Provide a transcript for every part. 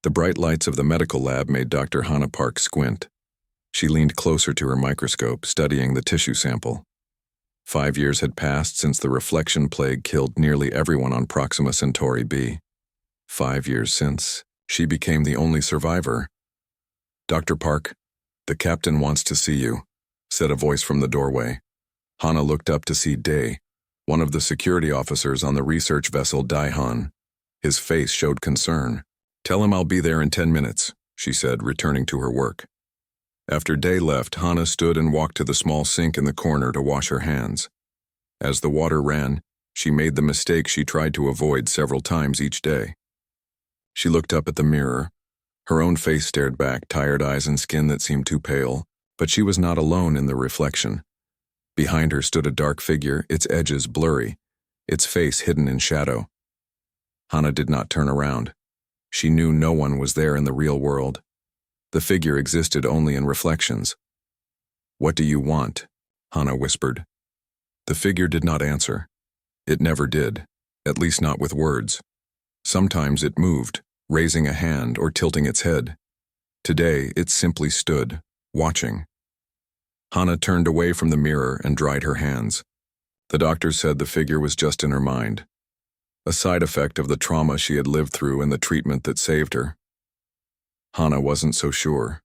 The bright lights of the medical lab made Dr. Hannah Park squint. She leaned closer to her microscope, studying the tissue sample. 5 years had passed since the reflection plague killed nearly everyone on Proxima Centauri b. 5 years since, she became the only survivor. "Dr. Park, the captain wants to see you," said a voice from the doorway. Hannah looked up to see Day, one of the security officers on the research vessel Daihan. His face showed concern. "Tell him I'll be there in 10 minutes, she said, returning to her work. After Day left, Hannah stood and walked to the small sink in the corner to wash her hands. As the water ran, she made the mistake she tried to avoid several times each day. She looked up at the mirror. Her own face stared back, tired eyes and skin that seemed too pale, but she was not alone in the reflection. Behind her stood a dark figure, its edges blurry, its face hidden in shadow. Hannah did not turn around. She knew no one was there in the real world. The figure existed only in reflections. "What do you want?" Hannah whispered. The figure did not answer. It never did, at least not with words. Sometimes it moved, raising a hand or tilting its head. Today, it simply stood, watching. Hannah turned away from the mirror and dried her hands. The doctor said the figure was just in her mind, a side effect of the trauma she had lived through and the treatment that saved her. Hannah wasn't so sure.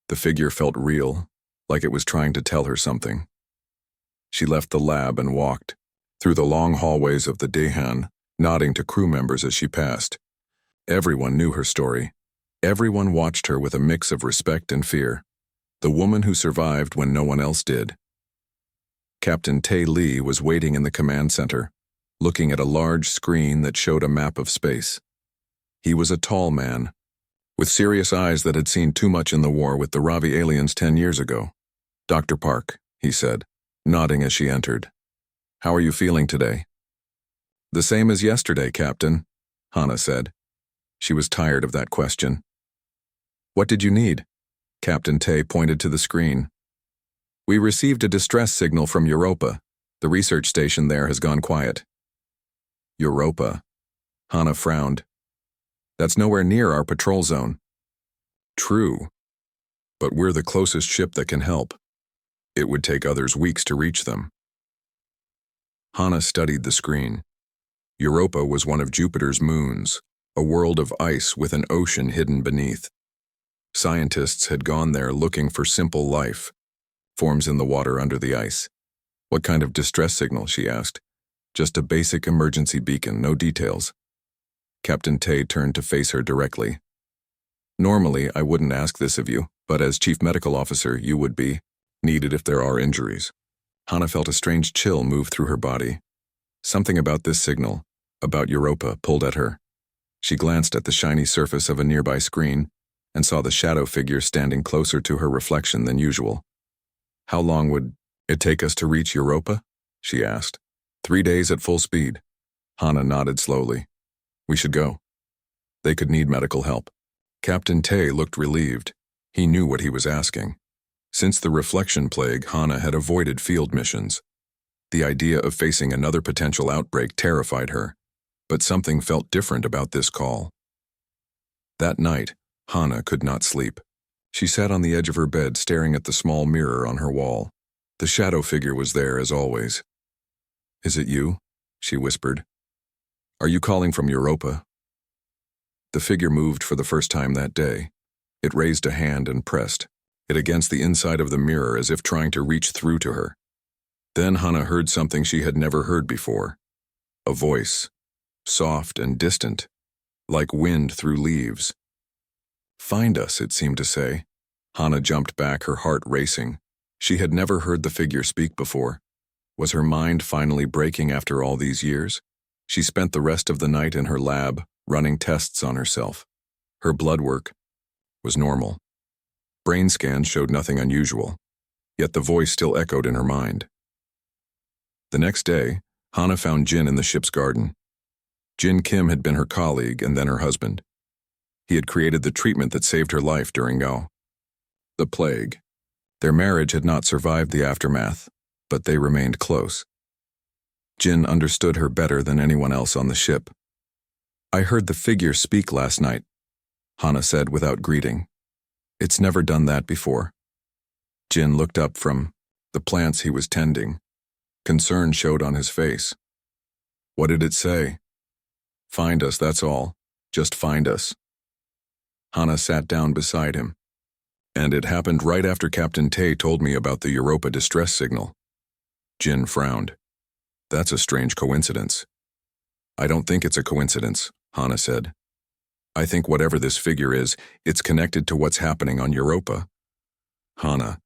The figure felt real, like it was trying to tell her something. She left the lab and walked through the long hallways of the Daihan, nodding to crew members as she passed. Everyone knew her story. Everyone watched her with a mix of respect and fear. The woman who survived when no one else did. Captain Tae Lee was waiting in the command center, looking at a large screen that showed a map of space. He was a tall man, with serious eyes that had seen too much in the war with the Ravi aliens 10 years ago. "Dr. Park," he said, nodding as she entered. "How are you feeling today?" "The same as yesterday, Captain," Hannah said. She was tired of that question. "What did you need?" Captain Tae pointed to the screen. "We received a distress signal from Europa. The research station there has gone quiet." "Europa?" Hannah frowned. "That's nowhere near our patrol zone." "True. But we're the closest ship that can help. It would take others weeks to reach them." Hannah studied the screen. Europa was one of Jupiter's moons, a world of ice with an ocean hidden beneath. Scientists had gone there looking for simple life, forms in the water under the ice. "What kind of distress signal?" she asked. "Just a basic emergency beacon, no details." Captain Tae turned to face her directly. "Normally, I wouldn't ask this of you, but as Chief Medical Officer, you would be needed if there are injuries." Hannah felt a strange chill move through her body. Something about this signal, about Europa, pulled at her. She glanced at the shiny surface of a nearby screen and saw the shadow figure standing closer to her reflection than usual. "How long would it take us to reach Europa?" she asked. 3 days at full speed." Hannah nodded slowly. "We should go. They could need medical help." Captain Tae looked relieved. He knew what he was asking. Since the reflection plague, Hannah had avoided field missions. The idea of facing another potential outbreak terrified her, but something felt different about this call. That night, Hannah could not sleep. She sat on the edge of her bed staring at the small mirror on her wall. The shadow figure was there as always. "Is it you?" she whispered. "Are you calling from Europa?" The figure moved for the first time that day. It raised a hand and pressed it against the inside of the mirror as if trying to reach through to her. Then Hannah heard something she had never heard before. A voice, soft and distant, like wind through leaves. "Find us," it seemed to say. Hannah jumped back, her heart racing. She had never heard the figure speak before. Was her mind finally breaking after all these years? She spent the rest of the night in her lab, running tests on herself. Her blood work was normal. Brain scans showed nothing unusual, yet the voice still echoed in her mind. The next day, Hannah found Jin in the ship's garden. Jin Kim had been her colleague and then her husband. He had created the treatment that saved her life during the plague. Their marriage had not survived the aftermath, but they remained close. Jin understood her better than anyone else on the ship. "I heard the figure speak last night," Hana said without greeting. It's never done that before. Jin looked up from the plants he was tending. Concern showed on his face. What did it say? Find us, that's all. Just find us. Hana sat down beside him. And it happened right after Captain Tay told me about the Europa distress signal. Jin frowned. That's a strange coincidence. I don't think it's a coincidence, Hana said. I think whatever this figure is, it's connected to what's happening on Europa. Hana.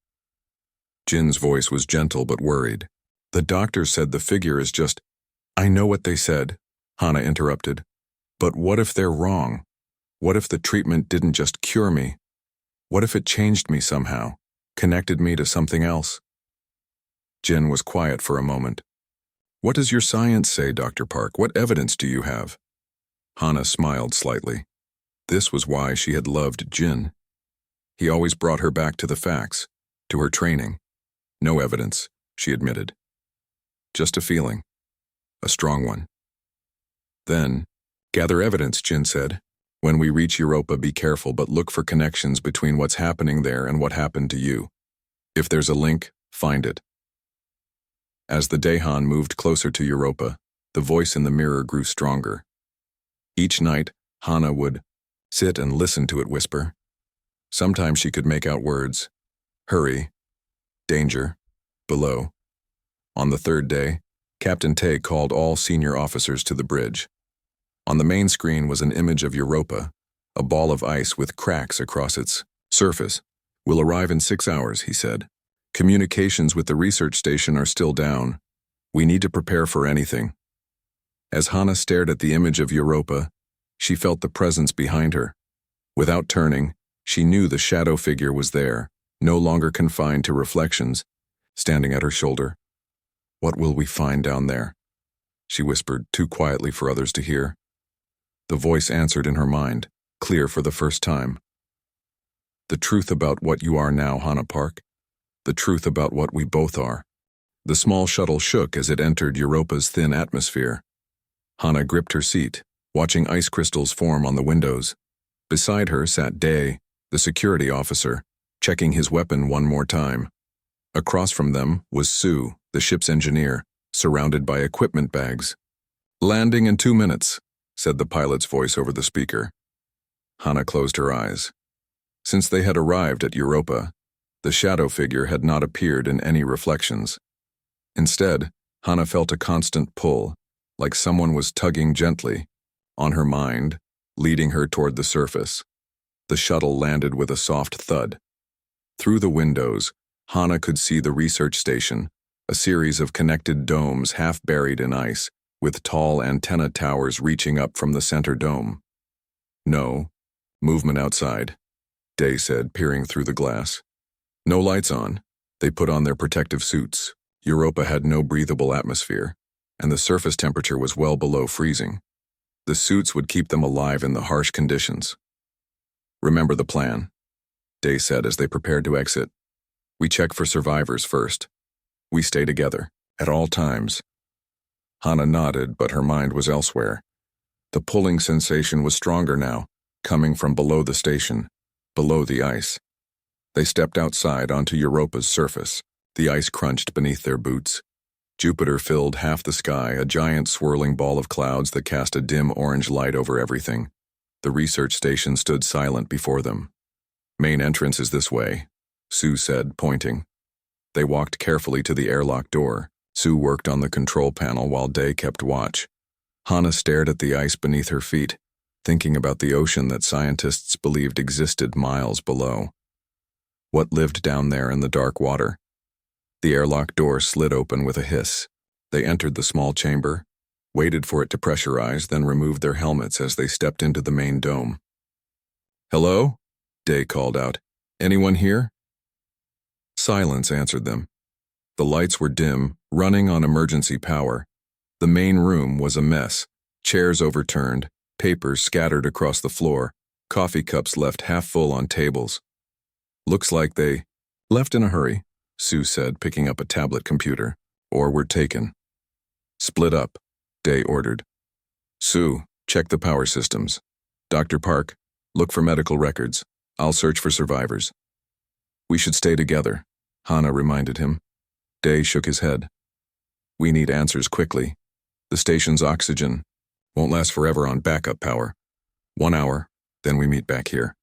Jin's voice was gentle but worried. The doctor said the figure is just... I know what they said, Hana interrupted. But what if they're wrong? What if the treatment didn't just cure me? What if it changed me somehow, connected me to something else? Jin was quiet for a moment. What does your science say, Dr. Park? What evidence do you have? Hana smiled slightly. This was why she had loved Jin. He always brought her back to the facts, to her training. No evidence, she admitted. Just a feeling. A strong one. Then, gather evidence, Jin said. When we reach Europa, be careful, but look for connections between what's happening there and what happened to you. If there's a link, find it. As the Daehan moved closer to Europa, the voice in the mirror grew stronger. Each night, Hana would sit and listen to it whisper. Sometimes she could make out words. Hurry. Danger. Below. On the third day, Captain Tay called all senior officers to the bridge. On the main screen was an image of Europa, a ball of ice with cracks across its surface. We'll arrive in 6 hours, he said. Communications with the research station are still down. We need to prepare for anything. As Hana stared at the image of Europa, she felt the presence behind her. Without turning, she knew the shadow figure was there, no longer confined to reflections, standing at her shoulder. What will we find down there? She whispered, too quietly for others to hear. The voice answered in her mind, clear for the first time. The truth about what you are now, Hana Park. The truth about what we both are. The small shuttle shook as it entered Europa's thin atmosphere. Hana gripped her seat, watching ice crystals form on the windows. Beside her sat Day, the security officer, checking his weapon one more time. Across from them was Sue, the ship's engineer, surrounded by equipment bags. Landing in 2 minutes, said the pilot's voice over the speaker. Hana closed her eyes. Since they had arrived at Europa, the shadow figure had not appeared in any reflections. Instead, Hana felt a constant pull, like someone was tugging gently, on her mind, leading her toward the surface. The shuttle landed with a soft thud. Through the windows, Hana could see the research station, a series of connected domes half buried in ice, with tall antenna towers reaching up from the center dome. No, movement outside, Day said, peering through the glass. No lights on. They put on their protective suits. Europa had no breathable atmosphere, and the surface temperature was well below freezing. The suits would keep them alive in the harsh conditions. Remember the plan, Day said as they prepared to exit. We check for survivors first. We stay together, at all times. Hana nodded, but her mind was elsewhere. The pulling sensation was stronger now, coming from below the station, below the ice. They stepped outside onto Europa's surface. The ice crunched beneath their boots. Jupiter filled half the sky, a giant swirling ball of clouds that cast a dim orange light over everything. The research station stood silent before them. Main entrance is this way, Sue said, pointing. They walked carefully to the airlock door. Sue worked on the control panel while Day kept watch. Hana stared at the ice beneath her feet, thinking about the ocean that scientists believed existed miles below. What lived down there in the dark water? The airlock door slid open with a hiss. They entered the small chamber, waited for it to pressurize, then removed their helmets as they stepped into the main dome. Hello? Day called out. Anyone here? Silence answered them. The lights were dim, running on emergency power. The main room was a mess. Chairs overturned, papers scattered across the floor, coffee cups left half full on tables. Looks like they left in a hurry, Sue said, picking up a tablet computer. Or were taken. Split up, Day ordered. Sue, check the power systems. Dr. Park, Look for medical records. I'll search for survivors. We should stay together, Hana reminded him. Day shook his head. We need answers quickly. The station's oxygen won't last forever on backup power. 1 hour, then we meet back here.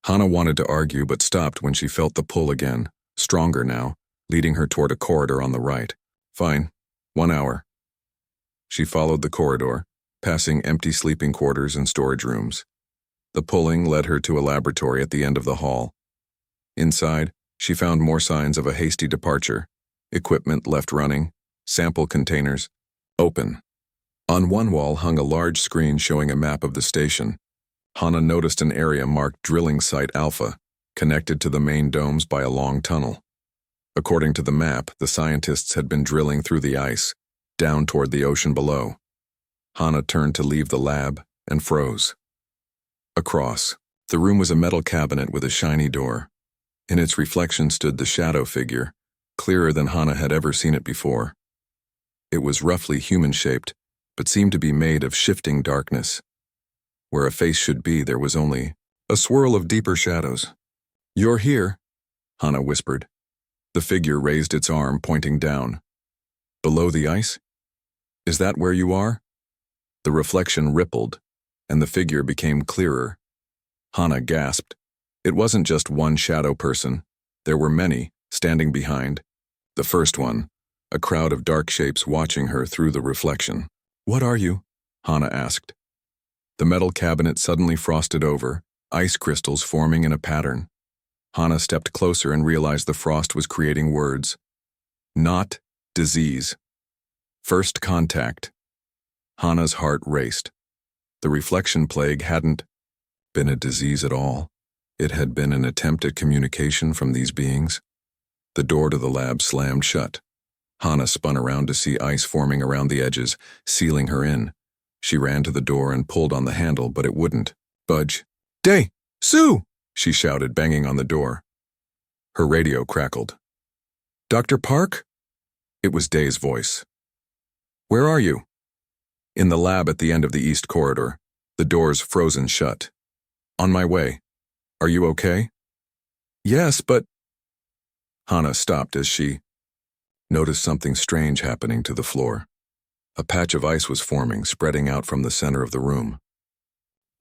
Hana wanted to argue but stopped when she felt the pull again, stronger now, leading her toward a corridor on the right. Fine, 1 hour. She followed the corridor, passing empty sleeping quarters and storage rooms. The pulling led her to a laboratory at the end of the hall. Inside, she found more signs of a hasty departure. Equipment left running, sample containers, open. On one wall hung a large screen showing a map of the station. Hana noticed an area marked Drilling Site Alpha, connected to the main domes by a long tunnel. According to the map, the scientists had been drilling through the ice, down toward the ocean below. Hana turned to leave the lab and froze. Across, the room was a metal cabinet with a shiny door. In its reflection stood the shadow figure, clearer than Hana had ever seen it before. It was roughly human-shaped, but seemed to be made of shifting darkness. Where a face should be, there was only a swirl of deeper shadows. You're here, Hana whispered. The figure raised its arm, pointing down. Below the ice? Is that where you are? The reflection rippled, and the figure became clearer. Hana gasped. It wasn't just one shadow person. There were many, standing behind. The first one, a crowd of dark shapes watching her through the reflection. What are you? Hana asked. The metal cabinet suddenly frosted over, ice crystals forming in a pattern. Hana stepped closer and realized the frost was creating words. Not disease. First contact. Hana's heart raced. The reflection plague hadn't been a disease at all. It had been an attempt at communication from these beings. The door to the lab slammed shut. Hana spun around to see ice forming around the edges, sealing her in. She ran to the door and pulled on the handle, but it wouldn't budge. Day! Sue! She shouted, banging on the door. Her radio crackled. Dr. Park? It was Day's voice. Where are you? In the lab at the end of the east corridor, the doors frozen shut. On my way. Are you okay? Yes, but... Hana stopped as she noticed something strange happening to the floor. A patch of ice was forming, spreading out from the center of the room.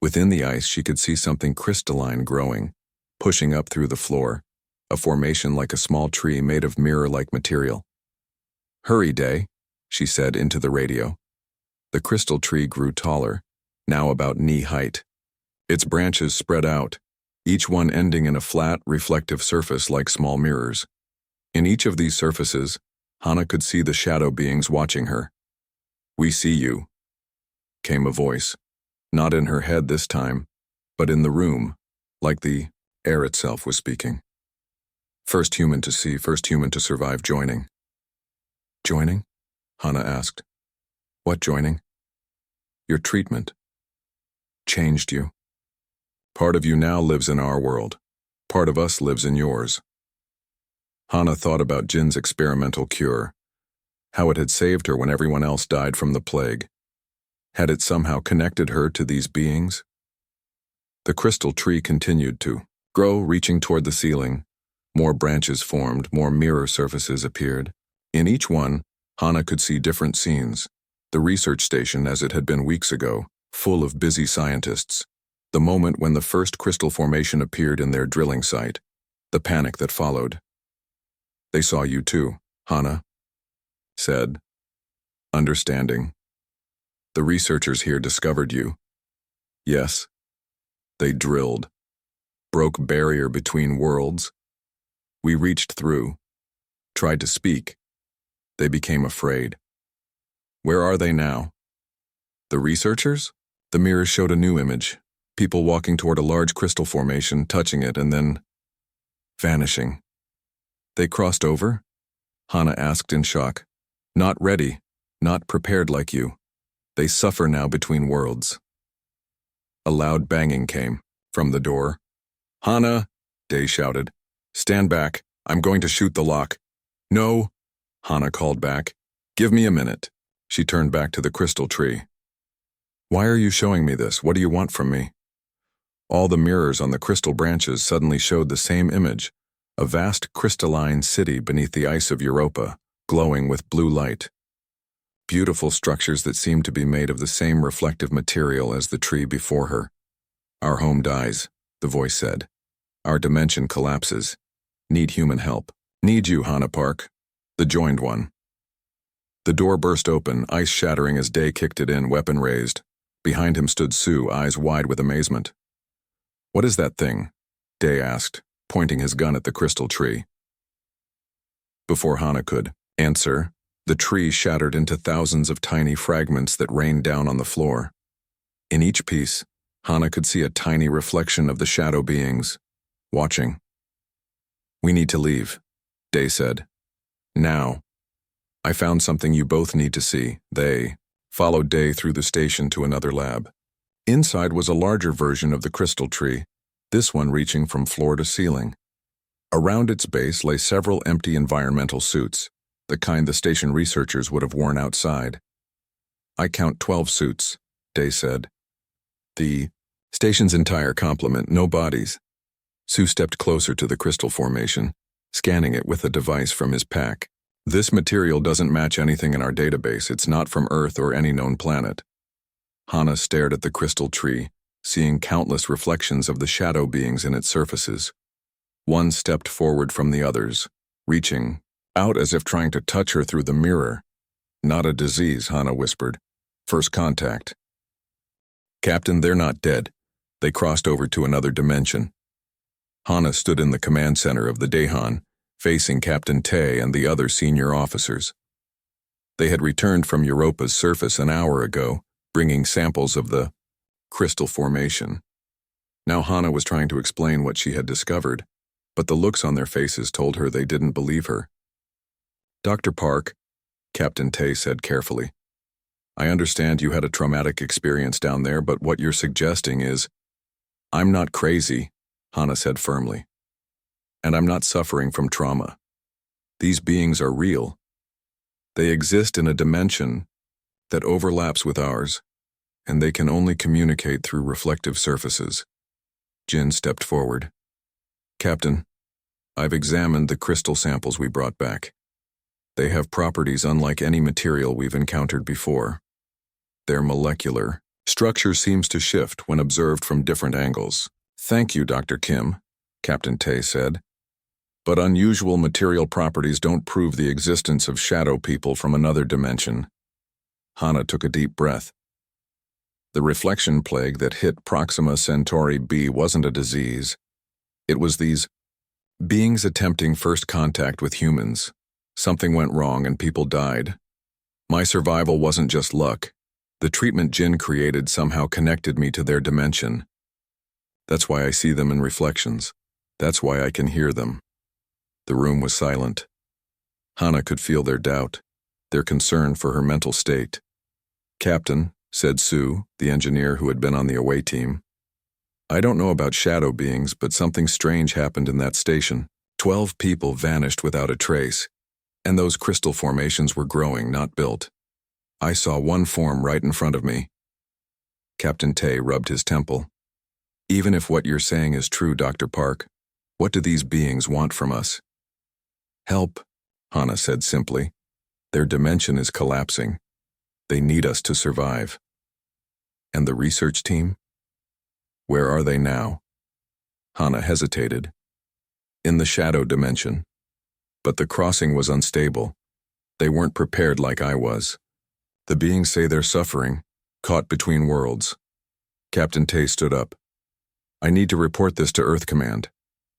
Within the ice, she could see something crystalline growing, pushing up through the floor, a formation like a small tree made of mirror-like material. Hurry, Day, she said into the radio. The crystal tree grew taller, now about knee height. Its branches spread out, each one ending in a flat, reflective surface like small mirrors. In each of these surfaces, Hana could see the shadow beings watching her. We see you, came a voice, not in her head this time, but in the room, like the air itself was speaking. First human to see, first human to survive joining. Joining? Hana asked. What joining? Your treatment. Changed you. Part of you now lives in our world. Part of us lives in yours. Hana thought about Jin's experimental cure, how it had saved her when everyone else died from the plague. Had it somehow connected her to these beings? The crystal tree continued to grow, reaching toward the ceiling. More branches formed, more mirror surfaces appeared. In each one, Hana could see different scenes. The research station as it had been weeks ago, full of busy scientists. The moment when the first crystal formation appeared in their drilling site. The panic that followed. They saw you too, Hana said, understanding. The researchers here discovered you. Yes, they drilled, broke barrier between worlds. We reached through, tried to speak. They became afraid. Where are they now? The researchers? The mirror showed a new image, people walking toward a large crystal formation, touching it, and then vanishing. They crossed over? Hana asked in shock. Not ready, not prepared like you. They suffer now between worlds. A loud banging came from the door. Hana, Day shouted. Stand back, I'm going to shoot the lock. No, Hana called back. Give me a minute. She turned back to the crystal tree. Why are you showing me this? What do you want from me? All the mirrors on the crystal branches suddenly showed the same image, a vast crystalline city beneath the ice of Europa, glowing with blue light. Beautiful structures that seemed to be made of the same reflective material as the tree before her. Our home dies, the voice said. Our dimension collapses. Need human help. Need you, Hana Park. The joined one. The door burst open, ice shattering as Day kicked it in, weapon raised. Behind him stood Sue, eyes wide with amazement. What is that thing? Day asked, pointing his gun at the crystal tree. Before Hana could answer, the tree shattered into thousands of tiny fragments that rained down on the floor. In each piece, Hana could see a tiny reflection of the shadow beings, watching. We need to leave, Day said. Now. I found something you both need to see. They followed Day through the station to another lab. Inside was a larger version of the crystal tree, this one reaching from floor to ceiling. Around its base lay several empty environmental suits, the kind the station researchers would have worn outside. I count 12 suits, Day said. The station's entire complement, no bodies. Sue stepped closer to the crystal formation, scanning it with a device from his pack. This material doesn't match anything in our database. It's not from Earth or any known planet. Hana stared at the crystal tree, seeing countless reflections of the shadow beings in its surfaces. One stepped forward from the others, reaching out as if trying to touch her through the mirror. Not a disease, Hana whispered. First contact. Captain, they're not dead. They crossed over to another dimension. Hana stood in the command center of the Dahan, facing Captain Tay and the other senior officers. They had returned from Europa's surface an hour ago, bringing samples of the crystal formation. Now Hana was trying to explain what she had discovered, but the looks on their faces told her they didn't believe her. Dr. Park, Captain Tay said carefully, I understand you had a traumatic experience down there, but what you're suggesting is, I'm not crazy, Hana said firmly. And I'm not suffering from trauma. These beings are real. They exist in a dimension that overlaps with ours, and they can only communicate through reflective surfaces. Jin stepped forward. Captain, I've examined the crystal samples we brought back. They have properties unlike any material we've encountered before. Their molecular structure seems to shift when observed from different angles. Thank you, Dr. Kim, Captain Tay said. But unusual material properties don't prove the existence of shadow people from another dimension. Hana took a deep breath. The reflection plague that hit Proxima Centauri b wasn't a disease. It was these beings attempting first contact with humans. Something went wrong and people died. My survival wasn't just luck. The treatment Jin created somehow connected me to their dimension. That's why I see them in reflections. That's why I can hear them. The room was silent. Hana could feel their doubt, their concern for her mental state. Captain, said Sue, the engineer who had been on the away team, I don't know about shadow beings, but something strange happened in that station. 12 people vanished without a trace, and those crystal formations were growing, not built. I saw one form right in front of me. Captain Tay rubbed his temple. Even if what you're saying is true, Dr. Park, what do these beings want from us? Help, Hana said simply. Their dimension is collapsing. They need us to survive. And the research team? Where are they now? Hana hesitated. In the shadow dimension. But the crossing was unstable. They weren't prepared like I was. The beings say they're suffering, caught between worlds. Captain Tay stood up. I need to report this to Earth Command.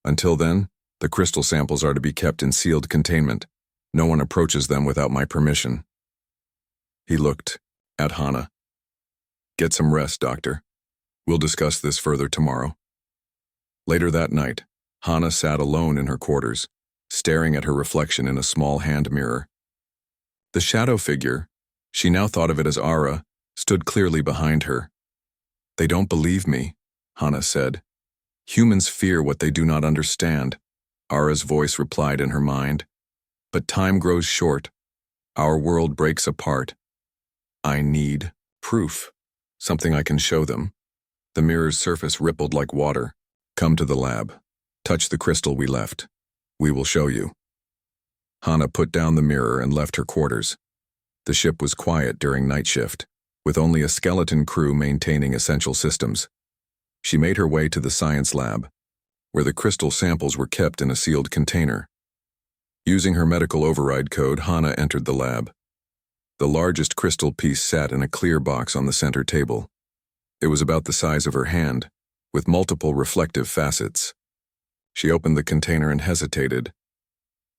Until then, the crystal samples are to be kept in sealed containment. No one approaches them without my permission. He looked at Hana. Get some rest, Doctor. We'll discuss this further tomorrow. Later that night, Hana sat alone in her quarters, staring at her reflection in a small hand mirror. The shadow figure, she now thought of it as Ara, stood clearly behind her. They don't believe me, Hana said. Humans fear what they do not understand, Ara's voice replied in her mind. But time grows short. Our world breaks apart. I need proof, something I can show them. The mirror's surface rippled like water. Come to the lab. Touch the crystal we left. We will show you. Hana put down the mirror and left her quarters. The ship was quiet during night shift, with only a skeleton crew maintaining essential systems. She made her way to the science lab, where the crystal samples were kept in a sealed container. Using her medical override code, Hana entered the lab. The largest crystal piece sat in a clear box on the center table. It was about the size of her hand, with multiple reflective facets. She opened the container and hesitated.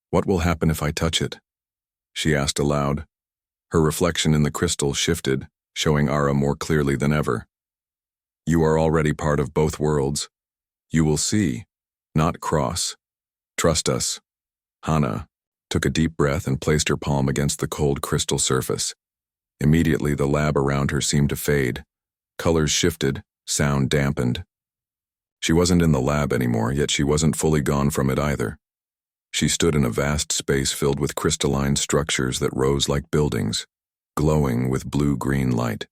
"What will happen if I touch it?" she asked aloud. Her reflection in the crystal shifted, showing Ara more clearly than ever. "You are already part of both worlds. You will see, not cross. Trust us." Hana took a deep breath and placed her palm against the cold crystal surface. Immediately, the lab around her seemed to fade. Colors shifted, sound dampened. She wasn't in the lab anymore, yet she wasn't fully gone from it either. She stood in a vast space filled with crystalline structures that rose like buildings, glowing with blue-green light.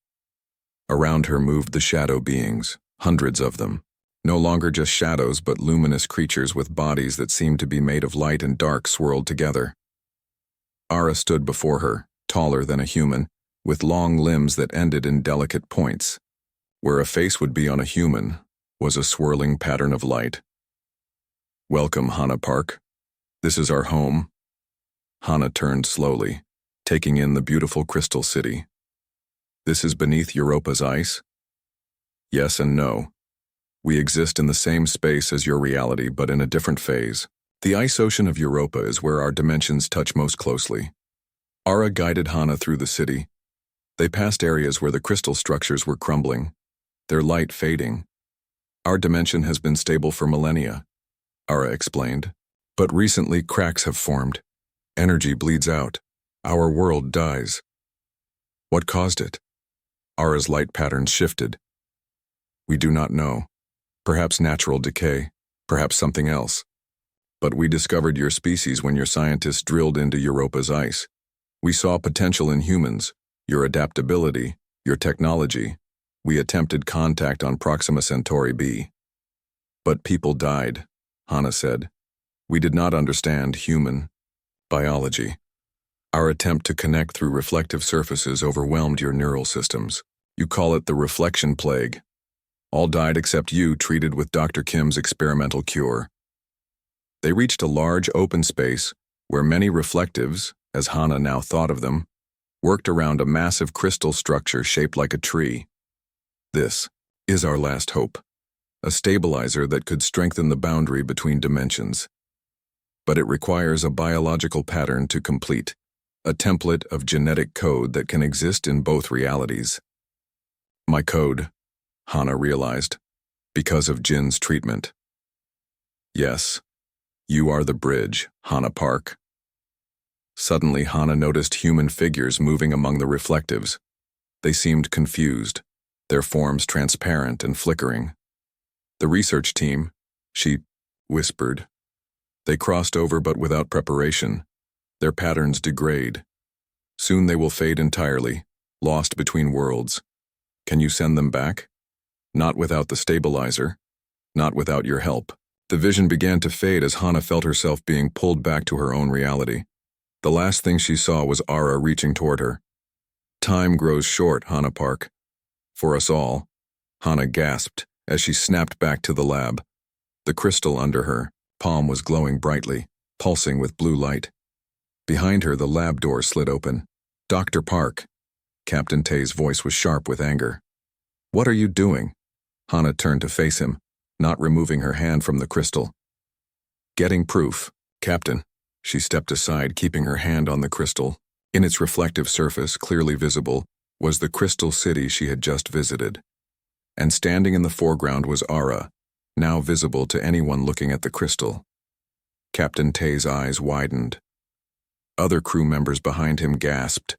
Around her moved the shadow beings, hundreds of them. No longer just shadows, but luminous creatures with bodies that seemed to be made of light and dark swirled together. Ara stood before her, taller than a human, with long limbs that ended in delicate points. Where a face would be on a human was a swirling pattern of light. "Welcome, Hana Park. This is our home." Hana turned slowly, taking in the beautiful crystal city. "This is beneath Europa's ice?" "Yes and no. We exist in the same space as your reality, but in a different phase. The ice ocean of Europa is where our dimensions touch most closely." Ara guided Hana through the city. They passed areas where the crystal structures were crumbling, their light fading. "Our dimension has been stable for millennia," Ara explained. "But recently cracks have formed. Energy bleeds out. Our world dies." "What caused it?" Ara's light patterns shifted. "We do not know. Perhaps natural decay, perhaps something else. But we discovered your species when your scientists drilled into Europa's ice. We saw potential in humans, your adaptability, your technology. We attempted contact on Proxima Centauri b. But people died," Hana said. "We did not understand human biology. Our attempt to connect through reflective surfaces overwhelmed your neural systems. You call it the reflection plague. All died except you, treated with Dr. Kim's experimental cure." They reached a large open space where many reflectives, as Hana now thought of them, worked around a massive crystal structure shaped like a tree. "This is our last hope, a stabilizer that could strengthen the boundary between dimensions. But it requires a biological pattern to complete, a template of genetic code that can exist in both realities." "My code," Hana realized, "because of Jin's treatment." "Yes, you are the bridge, Hana Park." Suddenly, Hana noticed human figures moving among the reflectives. They seemed confused, their forms transparent and flickering. "The research team," she whispered. "They crossed over but without preparation. Their patterns degrade. Soon they will fade entirely, lost between worlds. Can you send them back? Not without the stabilizer. Not without your help." The vision began to fade as Hana felt herself being pulled back to her own reality. The last thing she saw was Ara reaching toward her. "Time grows short, Hana Park. For us all," Hana gasped as she snapped back to the lab. The crystal under her palm was glowing brightly, pulsing with blue light. Behind her, the lab door slid open. "Dr. Park." Captain Tay's voice was sharp with anger. "What are you doing?" Hana turned to face him, not removing her hand from the crystal. "Getting proof, Captain." She stepped aside, keeping her hand on the crystal. In its reflective surface, clearly visible, was the crystal city she had just visited. And standing in the foreground was Ara, now visible to anyone looking at the crystal. Captain Tay's eyes widened. Other crew members behind him gasped.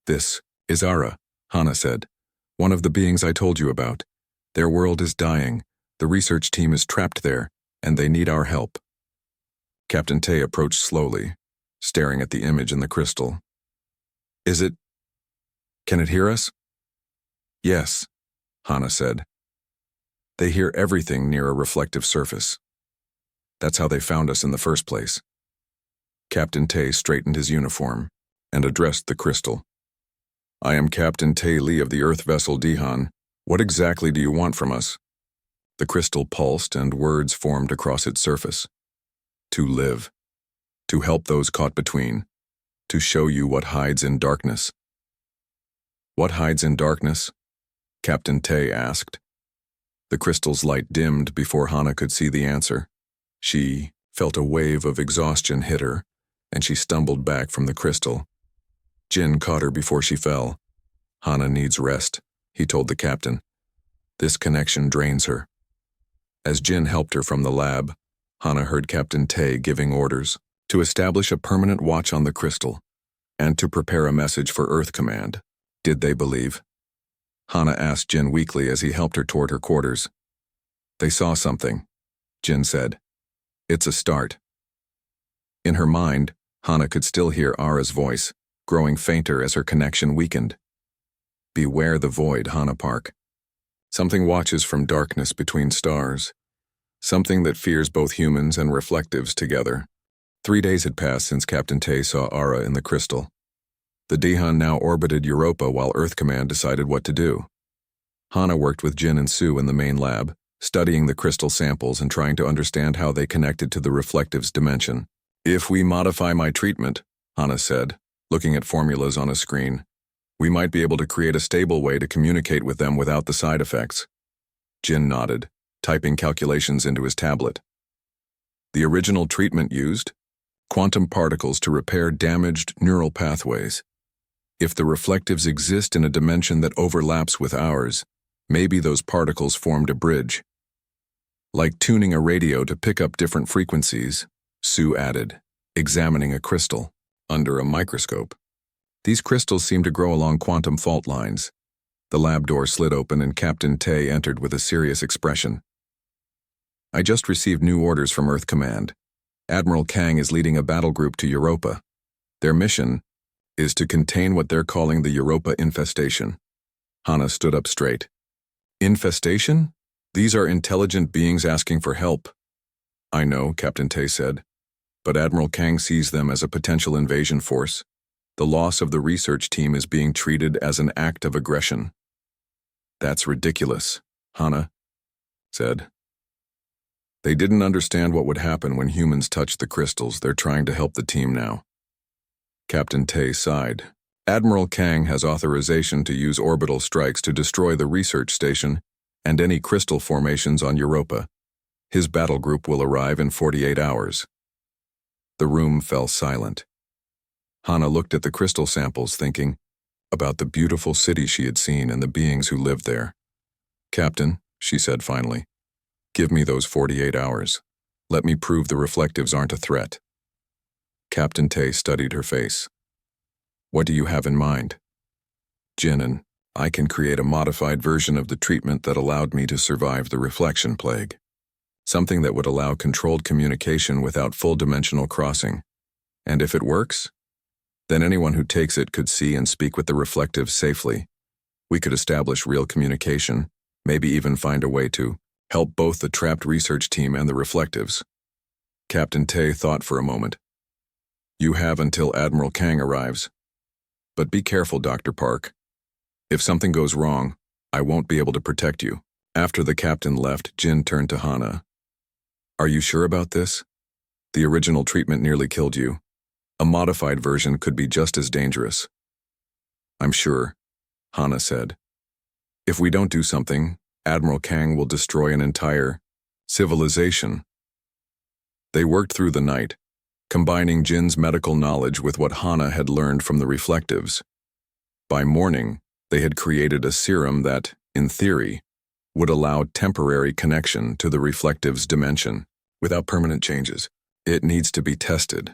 "This is Ara," Hana said. "One of the beings I told you about. Their world is dying. The research team is trapped there, and they need our help." Captain Tay approached slowly, staring at the image in the crystal. Can it hear us?" "Yes," Hana said. They hear everything near a reflective surface. That's how they found us in the first place. Captain Tay straightened his uniform and addressed the crystal. I am Captain Tay Lee of the Earth vessel Dihan. What exactly do you want from us? The crystal pulsed and words formed across its surface. To live. To help those caught between. To show you what hides in darkness. What hides in darkness? Captain Tay asked. The crystal's light dimmed before Hana could see the answer. She felt a wave of exhaustion hit her, and she stumbled back from the crystal. Jin caught her before she fell. Hana needs rest, he told the captain. This connection drains her. As Jin helped her from the lab, Hana heard Captain Tay giving orders to establish a permanent watch on the crystal and to prepare a message for Earth Command. Did they believe? Hana asked Jin weakly as he helped her toward her quarters. They saw something, Jin said. It's a start. In her mind, Hana could still hear Ara's voice, growing fainter as her connection weakened. Beware the void, Hana Park. Something watches from darkness between stars. Something that fears both humans and reflectives together. 3 days had passed since Captain Tay saw Ara in the crystal. The Dihan now orbited Europa while Earth Command decided what to do. Hana worked with Jin and Sue in the main lab, studying the crystal samples and trying to understand how they connected to the reflective's dimension. If we modify my treatment, Hana said, looking at formulas on a screen, we might be able to create a stable way to communicate with them without the side effects. Jin nodded, typing calculations into his tablet. The original treatment used quantum particles to repair damaged neural pathways. If the reflectives exist in a dimension that overlaps with ours, maybe those particles formed a bridge. Like tuning a radio to pick up different frequencies, Sue added, examining a crystal under a microscope. These crystals seem to grow along quantum fault lines. The lab door slid open and Captain Tay entered with a serious expression. I just received new orders from Earth Command. Admiral Kang is leading a battle group to Europa. Their mission is to contain what they're calling the Europa infestation. Hana stood up straight. Infestation? These are intelligent beings asking for help. I know, Captain Tay said, but Admiral Kang sees them as a potential invasion force. The loss of the research team is being treated as an act of aggression. That's ridiculous, Hana said. They didn't understand what would happen when humans touched the crystals. They're trying to help the team now. Captain Tay sighed. Admiral Kang has authorization to use orbital strikes to destroy the research station and any crystal formations on Europa. His battle group will arrive in 48 hours. The room fell silent. Hana looked at the crystal samples, thinking about the beautiful city she had seen and the beings who lived there. Captain, she said finally, give me those 48 hours. Let me prove the reflectives aren't a threat. Captain Tay studied her face. What do you have in mind? Jin, I can create a modified version of the treatment that allowed me to survive the reflection plague. Something that would allow controlled communication without full dimensional crossing. And if it works, then anyone who takes it could see and speak with the reflectives safely. We could establish real communication, maybe even find a way to help both the trapped research team and the reflectives. Captain Tay thought for a moment. You have until Admiral Kang arrives. But be careful, Dr. Park. If something goes wrong, I won't be able to protect you. After the captain left, Jin turned to Hana. Are you sure about this? The original treatment nearly killed you. A modified version could be just as dangerous. I'm sure, Hana said. If we don't do something, Admiral Kang will destroy an entire civilization. They worked through the night, combining Jin's medical knowledge with what Hana had learned from the reflectives. By morning, they had created a serum that, in theory, would allow temporary connection to the reflectives' dimension without permanent changes. It needs to be tested,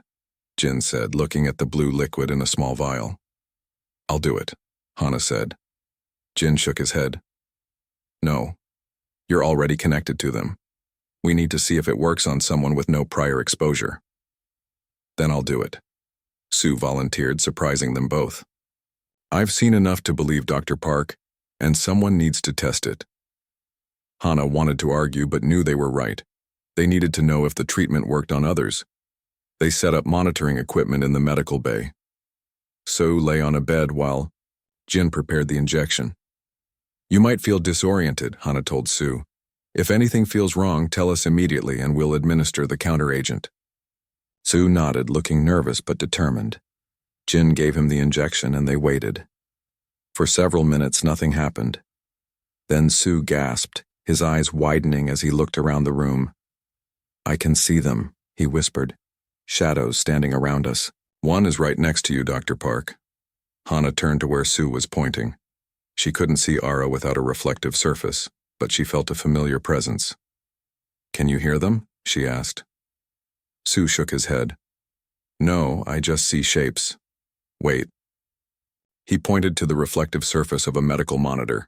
Jin said, looking at the blue liquid in a small vial. I'll do it, Hana said. Jin shook his head. No, you're already connected to them. We need to see if it works on someone with no prior exposure. Then I'll do it. Sue volunteered, surprising them both. I've seen enough to believe Dr. Park, and someone needs to test it. Hana wanted to argue but knew they were right. They needed to know if the treatment worked on others. They set up monitoring equipment in the medical bay. Sue lay on a bed while Jin prepared the injection. "You might feel disoriented," Hana told Sue. "If anything feels wrong, tell us immediately and we'll administer the counteragent." Sue nodded, looking nervous but determined. Jin gave him the injection and they waited. For several minutes, nothing happened. Then Sue gasped, his eyes widening as he looked around the room. "I can see them," he whispered. "Shadows standing around us. One is right next to you, Dr. Park." Hana turned to where Sue was pointing. She couldn't see Ara without a reflective surface, but she felt a familiar presence. "Can you hear them?" she asked. Sue shook his head. "No, I just see shapes. Wait." He pointed to the reflective surface of a medical monitor.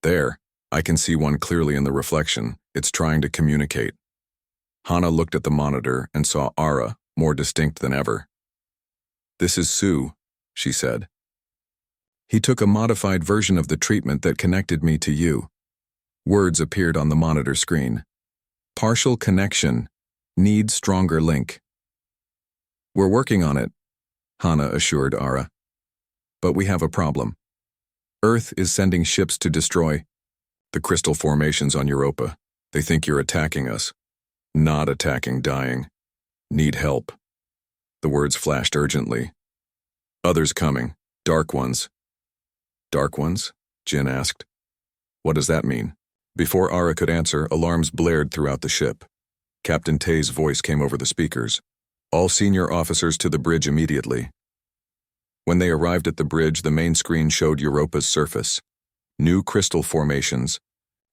"There, I can see one clearly in the reflection. It's trying to communicate." Hana looked at the monitor and saw Ara, more distinct than ever. "This is Sue," she said. "He took a modified version of the treatment that connected me to you." Words appeared on the monitor screen. "Partial connection. Need stronger link." "We're working on it," Hana assured Ara. "But we have a problem. Earth is sending ships to destroy the crystal formations on Europa. They think you're attacking us. Not attacking, dying. Need help." The words flashed urgently. "Others coming. Dark ones." "Dark ones?" Jin asked. "What does that mean?" Before Ara could answer, alarms blared throughout the ship. Captain Tay's voice came over the speakers. "All senior officers to the bridge immediately." When they arrived at the bridge, the main screen showed Europa's surface. New crystal formations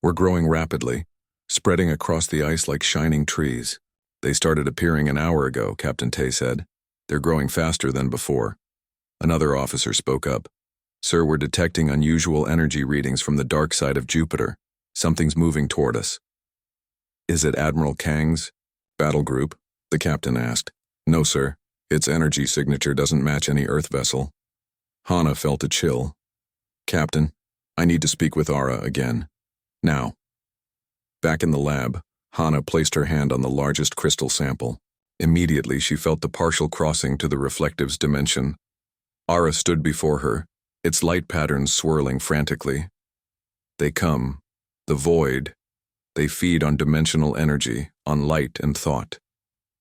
were growing rapidly, spreading across the ice like shining trees. "They started appearing an hour ago," Captain Tay said. "They're growing faster than before." Another officer spoke up. "Sir, we're detecting unusual energy readings from the dark side of Jupiter. Something's moving toward us." "Is it Admiral Kang's battle group?" the captain asked. "No, sir. Its energy signature doesn't match any Earth vessel." Hana felt a chill. "Captain, I need to speak with Ara again. Now." Back in the lab, Hana placed her hand on the largest crystal sample. Immediately, she felt the partial crossing to the reflective's dimension. Ara stood before her, its light patterns swirling frantically. "They come. The void. They feed on dimensional energy, on light and thought.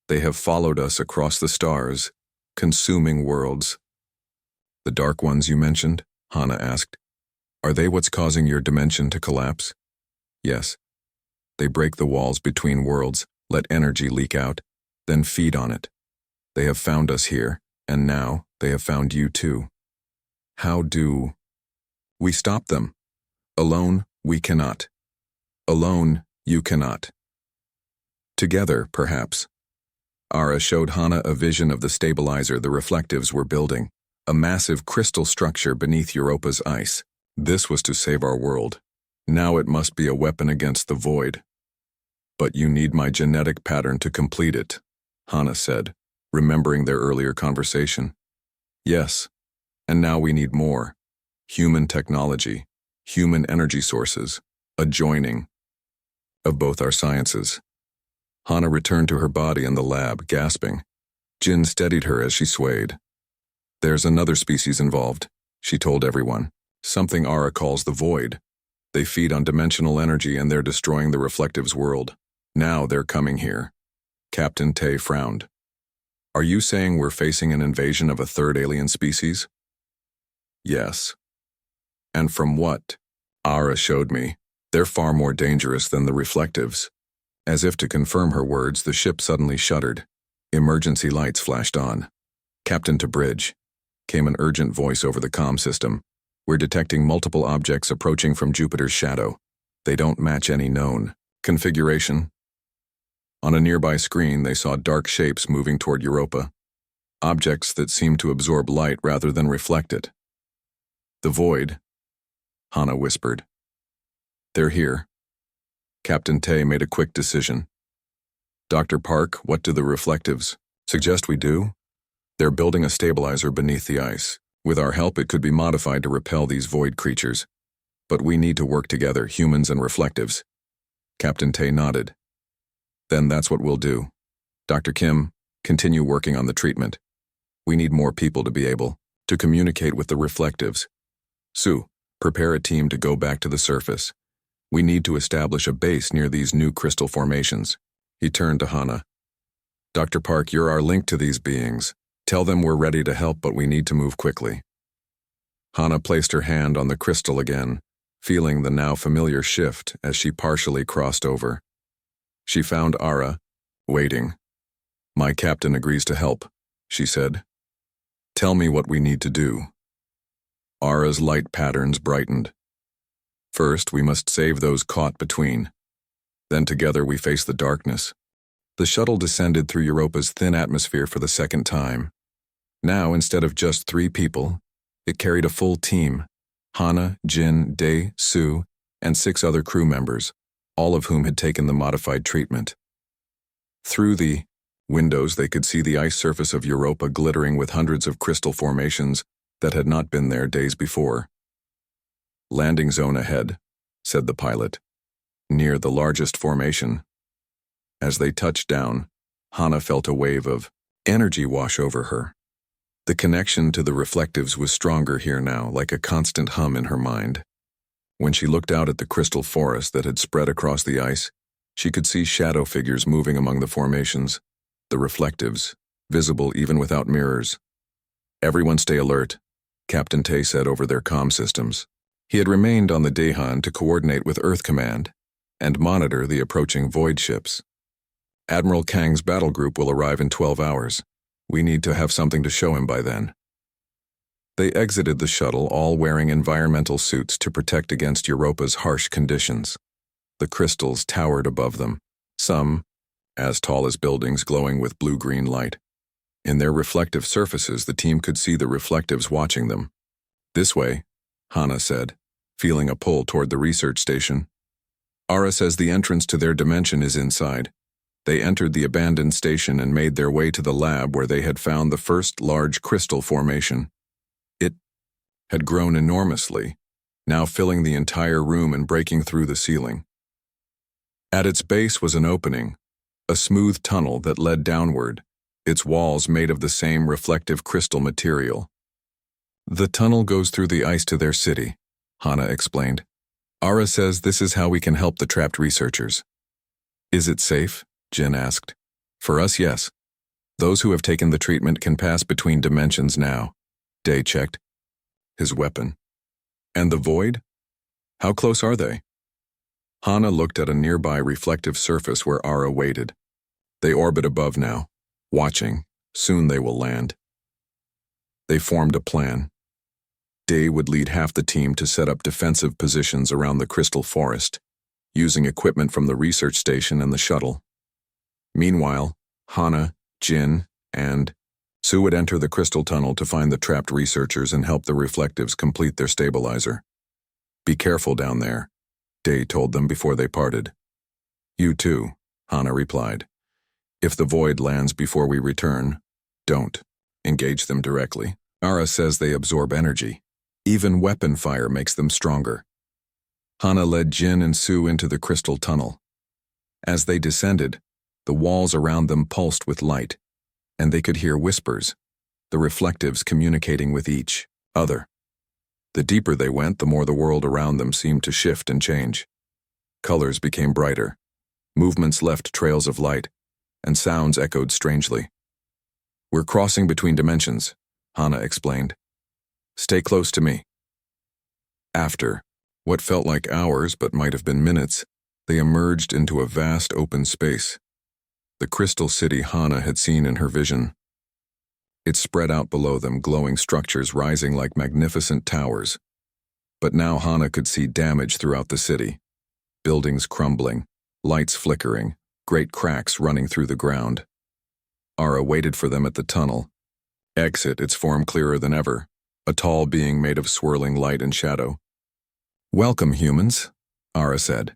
They have followed us across the stars, consuming worlds." "The dark ones you mentioned?" Hana asked. "Are they what's causing your dimension to collapse?" "Yes. They break the walls between worlds, let energy leak out, then feed on it. They have found us here, and now they have found you too. How do we stop them? Alone, we cannot. Alone, you cannot. Together, perhaps." Ara showed Hana a vision of the stabilizer the reflectives were building, a massive crystal structure beneath Europa's ice. This was to save our world. Now it must be a weapon against the void. "But you need my genetic pattern to complete it," Hana said, remembering their earlier conversation. "Yes, and now we need more. Human technology, human energy sources, a joining of both our sciences." Hana returned to her body in the lab, gasping. Jin steadied her as she swayed. "There's another species involved," she told everyone. "Something Ara calls the void. They feed on dimensional energy and they're destroying the reflective's world. Now they're coming here." Captain Tay frowned. "Are you saying we're facing an invasion of a third alien species?" "Yes." "And from what?" Ara showed me. "They're far more dangerous than the reflectives." As if to confirm her words, the ship suddenly shuddered. Emergency lights flashed on. "Captain to bridge," came an urgent voice over the comm system. "We're detecting multiple objects approaching from Jupiter's shadow. They don't match any known configuration." On a nearby screen, they saw dark shapes moving toward Europa. Objects that seemed to absorb light rather than reflect it. "The void," Hana whispered. "They're here." Captain Tay made a quick decision. "Dr. Park, what do the reflectives suggest we do?" "They're building a stabilizer beneath the ice. With our help, it could be modified to repel these void creatures. But we need to work together, humans and reflectives. Captain Tay nodded. Then that's what we'll do. Dr. Kim, continue working on the treatment. We need more people to be able to communicate with the reflectives. Sue, prepare a team to go back to the surface. We need to establish a base near these new crystal formations. He turned to Hana. Dr. Park, you're our link to these beings. Tell them we're ready to help, but we need to move quickly. Hana placed her hand on the crystal again, feeling the now familiar shift as she partially crossed over. She found Ara, waiting. My captain agrees to help, she said. Tell me what we need to do. Ara's light patterns brightened. First, we must save those caught between. Then together we face the darkness. The shuttle descended through Europa's thin atmosphere for the second time. Now, instead of just 3 people, it carried a full team. Hana, Jin, Day, Sue, and 6 other crew members, all of whom had taken the modified treatment. Through the windows, they could see the ice surface of Europa glittering with hundreds of crystal formations that had not been there days before. Landing zone ahead, said the pilot, near the largest formation. As they touched down, Hana felt a wave of energy wash over her. The connection to the reflectives was stronger here now, like a constant hum in her mind. When she looked out at the crystal forest that had spread across the ice, she could see shadow figures moving among the formations, the reflectives, visible even without mirrors. Everyone stay alert, Captain Tay said over their comm systems. He had remained on the Daehan to coordinate with Earth Command and monitor the approaching void ships. Admiral Kang's battle group will arrive in 12 hours. We need to have something to show him by then. They exited the shuttle, all wearing environmental suits to protect against Europa's harsh conditions. The crystals towered above them, some as tall as buildings glowing with blue-green light. In their reflective surfaces, the team could see the reflectives watching them. This way, Hana said, feeling a pull toward the research station. Ara says the entrance to their dimension is inside. They entered the abandoned station and made their way to the lab where they had found the first large crystal formation. It had grown enormously, now filling the entire room and breaking through the ceiling. At its base was an opening, a smooth tunnel that led downward, its walls made of the same reflective crystal material. The tunnel goes through the ice to their city, Hana explained. Ara says this is how we can help the trapped researchers. Is it safe? Jin asked. For us, yes. Those who have taken the treatment can pass between dimensions now. Day checked. His weapon. And the void? How close are they? Hana looked at a nearby reflective surface where Ara waited. They orbit above now, watching. Soon they will land. They formed a plan. Day would lead half the team to set up defensive positions around the crystal forest, using equipment from the research station and the shuttle. Meanwhile, Hana, Jin, and Sue would enter the crystal tunnel to find the trapped researchers and help the reflectives complete their stabilizer. Be careful down there, Day told them before they parted. You too, Hana replied. If the void lands before we return, don't engage them directly. Ara says they absorb energy. Even weapon fire makes them stronger. Hana led Jin and Sue into the crystal tunnel. As they descended, the walls around them pulsed with light, and they could hear whispers, the reflectives communicating with each other. The deeper they went, the more the world around them seemed to shift and change. Colors became brighter, movements left trails of light, and sounds echoed strangely. We're crossing between dimensions, Hana explained. Stay close to me. After what felt like hours but might have been minutes, they emerged into a vast open space. The crystal city Hana had seen in her vision. It spread out below them, glowing structures rising like magnificent towers. But now Hana could see damage throughout the city. Buildings crumbling, lights flickering, great cracks running through the ground. Ara waited for them at the tunnel. Exit, its form clearer than ever, a tall being made of swirling light and shadow. Welcome, humans, Ara said,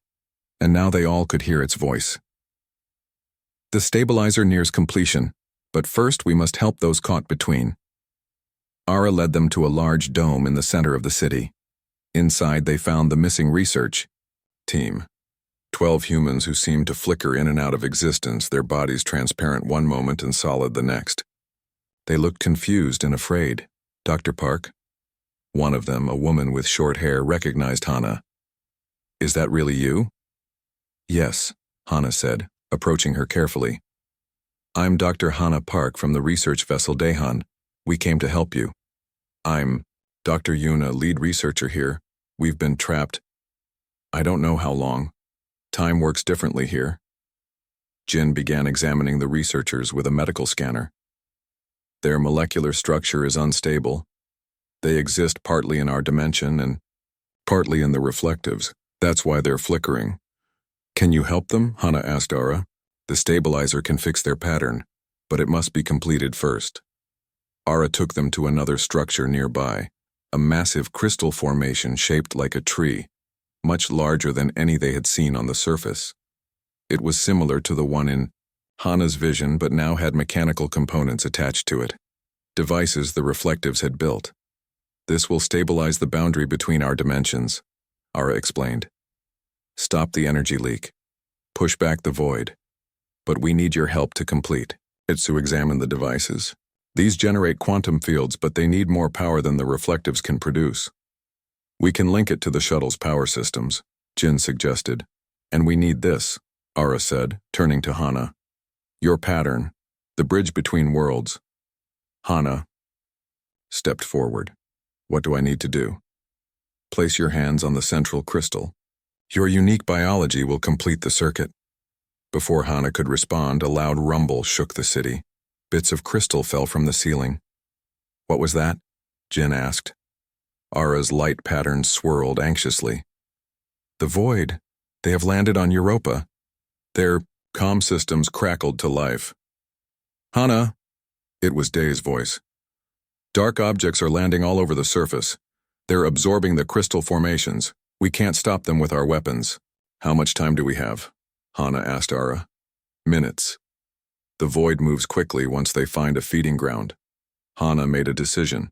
and now they all could hear its voice. The stabilizer nears completion, but first we must help those caught between. Ara led them to a large dome in the center of the city. Inside, they found the missing research team. 12 humans who seemed to flicker in and out of existence, their bodies transparent one moment and solid the next. They looked confused and afraid. "Dr. Park?" One of them, a woman with short hair, recognized Hana. "Is that really you?" "Yes," Hana said, approaching her carefully. "I'm Dr. Hana Park from the research vessel Dahan. We came to help you." "I'm Dr. Yuna, lead researcher here. We've been trapped. I don't know how long. Time works differently here." Jin began examining the researchers with a medical scanner. "Their molecular structure is unstable. They exist partly in our dimension and partly in the reflectives. That's why they're flickering." "Can you help them?" Hana asked Ara. "The stabilizer can fix their pattern, but it must be completed first." Ara took them to another structure nearby, a massive crystal formation shaped like a tree, much larger than any they had seen on the surface. It was similar to the one in Hana's vision, but now had mechanical components attached to it. Devices the reflectives had built. "This will stabilize the boundary between our dimensions," Ara explained. "Stop the energy leak. Push back the void. But we need your help to complete." Itsu examined the devices. "These generate quantum fields, but they need more power than the reflectives can produce." "We can link it to the shuttle's power systems," Jin suggested. "And we need this," Ara said, turning to Hana. "Your pattern, the bridge between worlds." Hana stepped forward. "What do I need to do?" "Place your hands on the central crystal. Your unique biology will complete the circuit." Before Hana could respond, a loud rumble shook the city. Bits of crystal fell from the ceiling. "What was that?" Jin asked. Ara's light pattern swirled anxiously. "The void. They have landed on Europa." Their comm systems crackled to life. "Hana!" It was Day's voice. "Dark objects are landing all over the surface. They're absorbing the crystal formations. We can't stop them with our weapons." "How much time do we have?" Hana asked Ara. "Minutes. The void moves quickly once they find a feeding ground." Hana made a decision.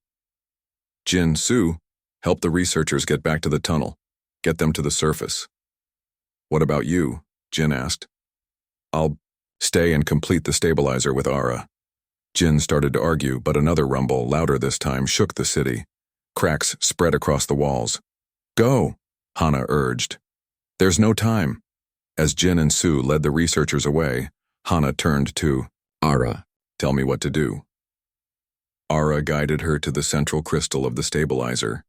"Jin, Su, help the researchers get back to the tunnel. Get them to the surface." "What about you?" Jin asked. "I'll stay and complete the stabilizer with Ara." Jin started to argue, but another rumble, louder this time, shook the city. Cracks spread across the walls. "Go," Hana urged. "There's no time." As Jin and Su led the researchers away, Hana turned to Ara. "Tell me what to do." Ara guided her to the central crystal of the stabilizer.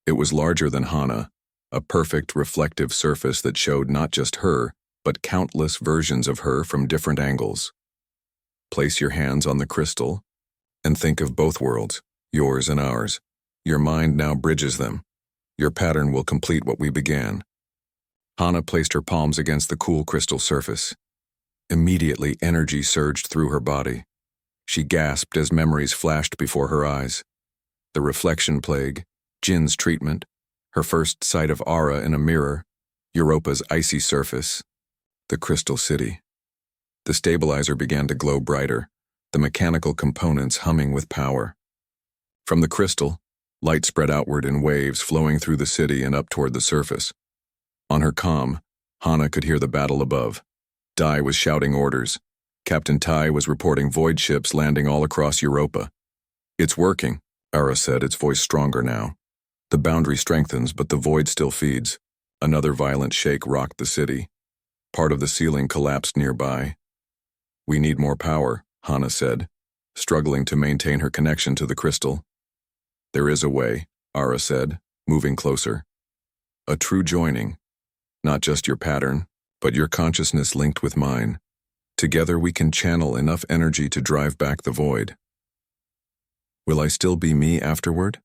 It was larger than Hana, a perfect reflective surface that showed not just her, but countless versions of her from different angles. "Place your hands on the crystal and think of both worlds, yours and ours. Your mind now bridges them. Your pattern will complete what we began." Hana placed her palms against the cool crystal surface. Immediately, energy surged through her body. She gasped as memories flashed before her eyes. The reflection plague, Jin's treatment, her first sight of Ara in a mirror, Europa's icy surface, the crystal city. The stabilizer began to glow brighter, the mechanical components humming with power. From the crystal, light spread outward in waves flowing through the city and up toward the surface. On her comm, Hana could hear the battle above. Dai was shouting orders. Captain Tai was reporting void ships landing all across Europa. "It's working," Ara said, its voice stronger now. "The boundary strengthens, but the void still feeds." Another violent shake rocked the city. Part of the ceiling collapsed nearby. "We need more power," Hana said, struggling to maintain her connection to the crystal. "There is a way," Ara said, moving closer. "A true joining. Not just your pattern, but your consciousness linked with mine. Together we can channel enough energy to drive back the void." "Will I still be me afterward?"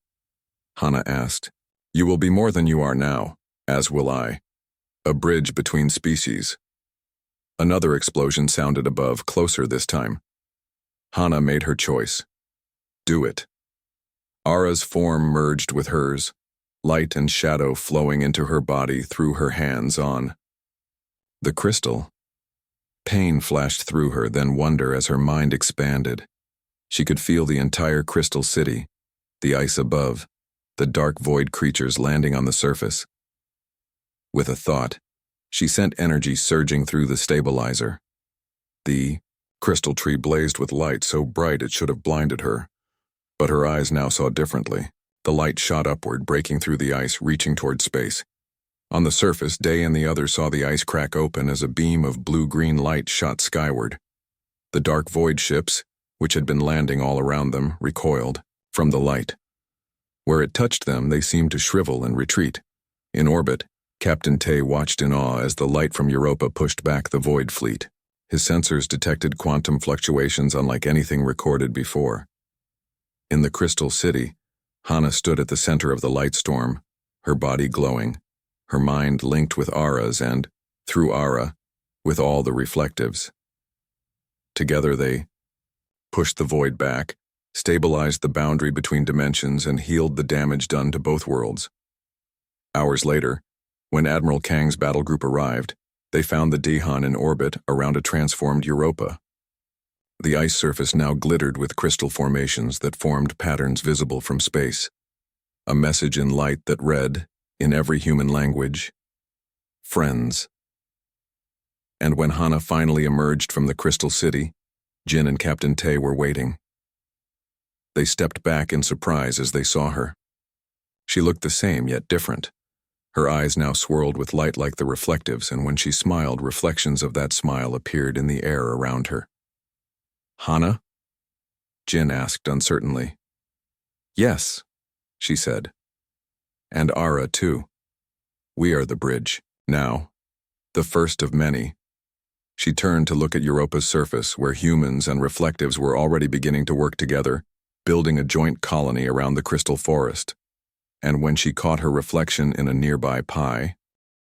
Hana asked. "You will be more than you are now, as will I. A bridge between species." Another explosion sounded above, closer this time. Hana made her choice. "Do it." Ara's form merged with hers, light and shadow flowing into her body through her hands on the crystal. Pain flashed through her, then wonder as her mind expanded. She could feel the entire crystal city, the ice above, the dark void creatures landing on the surface. With a thought, she sent energy surging through the stabilizer. The crystal tree blazed with light so bright it should have blinded her, but her eyes now saw differently. The light shot upward, breaking through the ice, reaching toward space. On the surface, Day and the others saw the ice crack open as a beam of blue-green light shot skyward. The dark void ships, which had been landing all around them, recoiled from the light. Where it touched them, they seemed to shrivel and retreat. In orbit, Captain Tay watched in awe as the light from Europa pushed back the void fleet. His sensors detected quantum fluctuations unlike anything recorded before. In the Crystal City, Hana stood at the center of the light storm, her body glowing, her mind linked with Ara's and, through Ara, with all the reflectives. Together they pushed the void back, stabilized the boundary between dimensions, and healed the damage done to both worlds. Hours later, when Admiral Kang's battle group arrived, they found the Dihan in orbit around a transformed Europa. The ice surface now glittered with crystal formations that formed patterns visible from space. A message in light that read, in every human language, "Friends." And when Hana finally emerged from the Crystal City, Jin and Captain Tay were waiting. They stepped back in surprise as they saw her. She looked the same, yet different. Her eyes now swirled with light like the reflectives, and when she smiled, reflections of that smile appeared in the air around her. "Hana?" Jin asked uncertainly. "Yes," she said. "And Ara, too. We are the bridge, now. The first of many." She turned to look at Europa's surface, where humans and reflectives were already beginning to work together, building a joint colony around the crystal forest. And when she caught her reflection in a nearby pie,